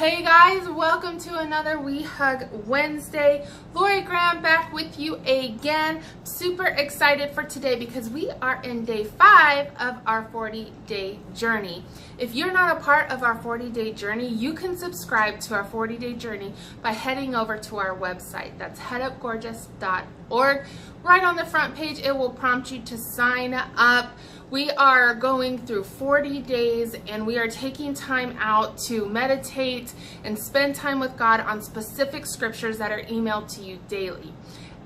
Hey guys, welcome to another We Hug Wednesday. Lori Graham back with you again. Super excited for today because we are in day 5 of our 40-day journey. If you're not a part of our 40-day journey, you can subscribe to our 40-day journey by heading over to our website. That's headupgorgeous.org. Right on the front page, it will prompt you to sign up. We are going through 40 days and we are taking time out to meditate and spend time with God on specific scriptures that are emailed to you daily.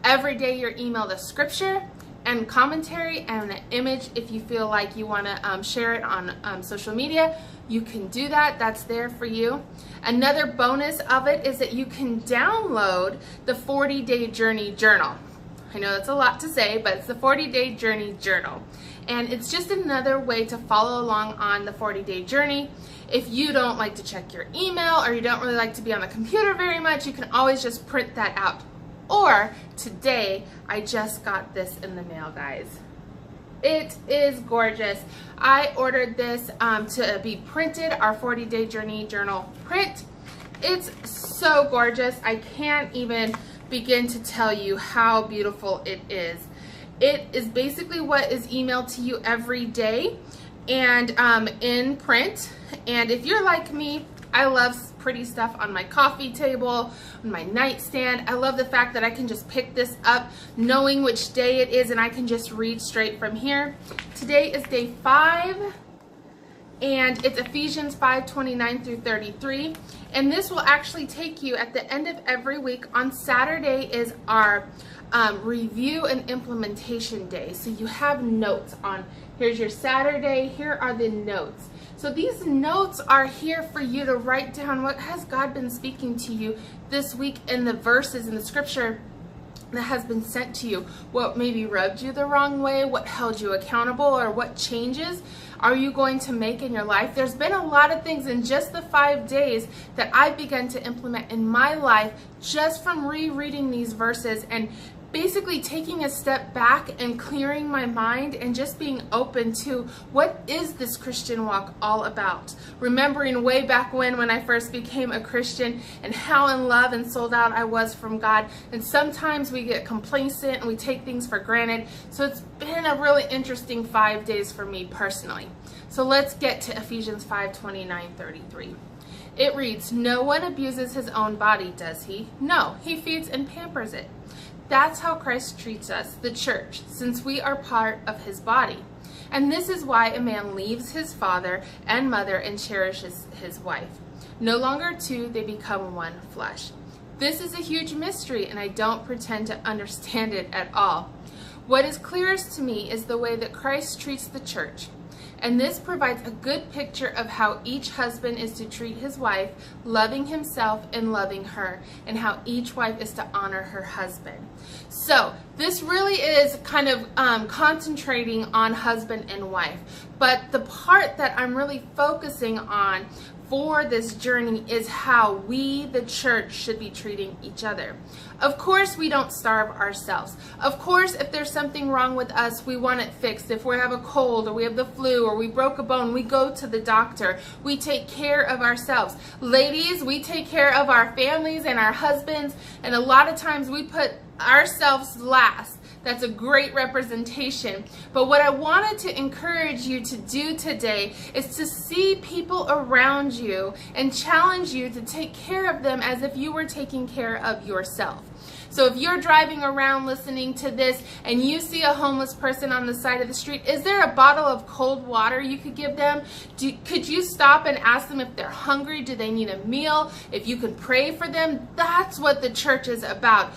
Every day you're emailed a scripture and commentary and an image. If you feel like you want to share it on social media, you can do that. That's there for you. Another bonus of it is that you can download the 40-day journey journal. I know that's a lot to say, but it's the 40-day journey journal. And it's just another way to follow along on the 40-day journey. If you don't like to check your email or you don't really like to be on the computer very much, you can always just print that out. Or today, I just got this in the mail, guys. It is gorgeous. I ordered this to be printed, our 40-day journey journal print. It's so gorgeous. I can't even begin to tell you how beautiful it is. It is basically what is emailed to you every day and in print. And if you're like me, I love pretty stuff on my coffee table, on my nightstand. I love the fact that I can just pick this up knowing which day it is and I can just read straight from here. Today is day 5 and it's Ephesians 5:29 through 33. And this will actually take you at the end of every week. On Saturday is our review and implementation day. So you have notes on, here's your Saturday, here are the notes. So these notes are here for you to write down what has God been speaking to you this week in the verses in the scripture that has been sent to you. What maybe rubbed you the wrong way, what held you accountable, or what changes are you going to make in your life? There's been a lot of things in just the 5 days that I've begun to implement in my life just from rereading these verses and basically taking a step back and clearing my mind and just being open to what is this Christian walk all about. Remembering way back when I first became a Christian and how in love and sold out I was from God. And sometimes we get complacent and we take things for granted. So it's been a really interesting 5 days for me personally. So let's get to Ephesians 5:29-33. It reads, "No one abuses his own body, does he? No, he feeds and pampers it. That's how Christ treats us, the church, since we are part of his body. And this is why a man leaves his father and mother and cherishes his wife. No longer two, they become one flesh." This is a huge mystery, and I don't pretend to understand it at all. What is clearest to me is the way that Christ treats the church. And this provides a good picture of how each husband is to treat his wife, loving himself and loving her, and how each wife is to honor her husband. So this really is kind of concentrating on husband and wife. But the part that I'm really focusing on for this journey is how we, the church, should be treating each other. Of course, we don't starve ourselves. Of course, if there's something wrong with us, we want it fixed. If we have a cold or we have the flu or we broke a bone, we go to the doctor. We take care of ourselves. Ladies, we take care of our families and our husbands, and a lot of times we put ourselves last. That's a great representation. But what I wanted to encourage you to do today is to see people around you and challenge you to take care of them as if you were taking care of yourself. So if you're driving around listening to this and you see a homeless person on the side of the street, is there a bottle of cold water you could give them? Could you stop and ask them if they're hungry? Do they need a meal? If you can pray for them? That's what the church is about.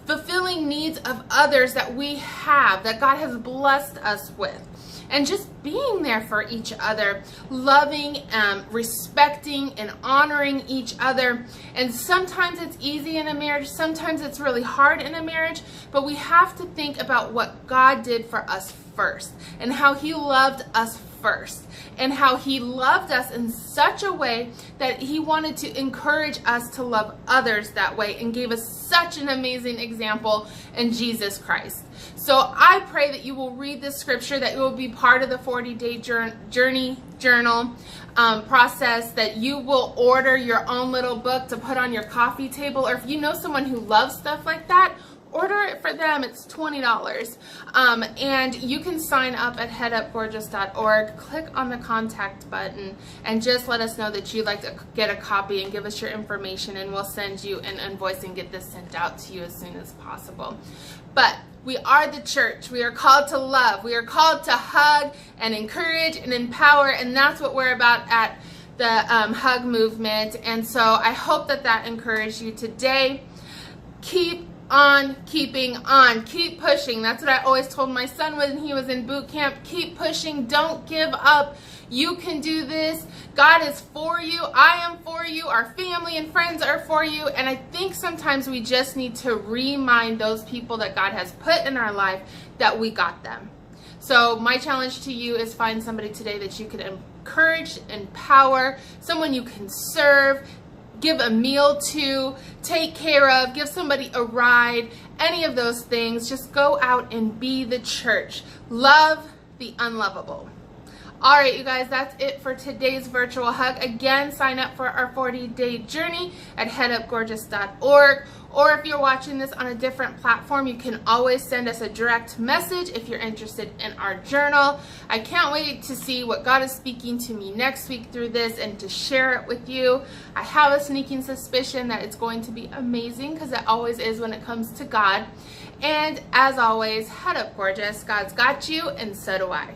Fulfilling needs of others that we have, that God has blessed us with. And just being there for each other, loving, respecting, and honoring each other. And sometimes it's easy in a marriage, sometimes it's really hard in a marriage, but we have to think about what God did for us first and how he loved us first, and how he loved us in such a way that he wanted to encourage us to love others that way, and gave us such an amazing example in Jesus Christ. So I pray that you will read this scripture, that it will be part of the 40-day journal process, that you will order your own little book to put on your coffee table, or if you know someone who loves stuff like that, order it for them. It's $20. And you can sign up at headupgorgeous.org. Click on the contact button and just let us know that you'd like to get a copy, and give us your information, and we'll send you an invoice and get this sent out to you as soon as possible. But we are the church. We are called to love. We are called to hug and encourage and empower, and that's what we're about at the Hug Movement. And so I hope that that encouraged you today. Keep on keeping on. Keep pushing. That's what I always told my son when he was in boot camp. Keep pushing. Don't give up. You can do this. God is for you. I am for you. Our family and friends are for you. And I think sometimes we just need to remind those people that God has put in our life that we got them. So my challenge to you is find somebody today that you can encourage, empower, someone you can serve, give a meal to, take care of, give somebody a ride, any of those things. Just go out and be the church. Love the unlovable. All right, you guys, that's it for today's virtual hug. Again, sign up for our 40-day journey at headupgorgeous.org. Or if you're watching this on a different platform, you can always send us a direct message if you're interested in our journal. I can't wait to see what God is speaking to me next week through this and to share it with you. I have a sneaking suspicion that it's going to be amazing, because it always is when it comes to God. And as always, head up gorgeous. God's got you, and so do I.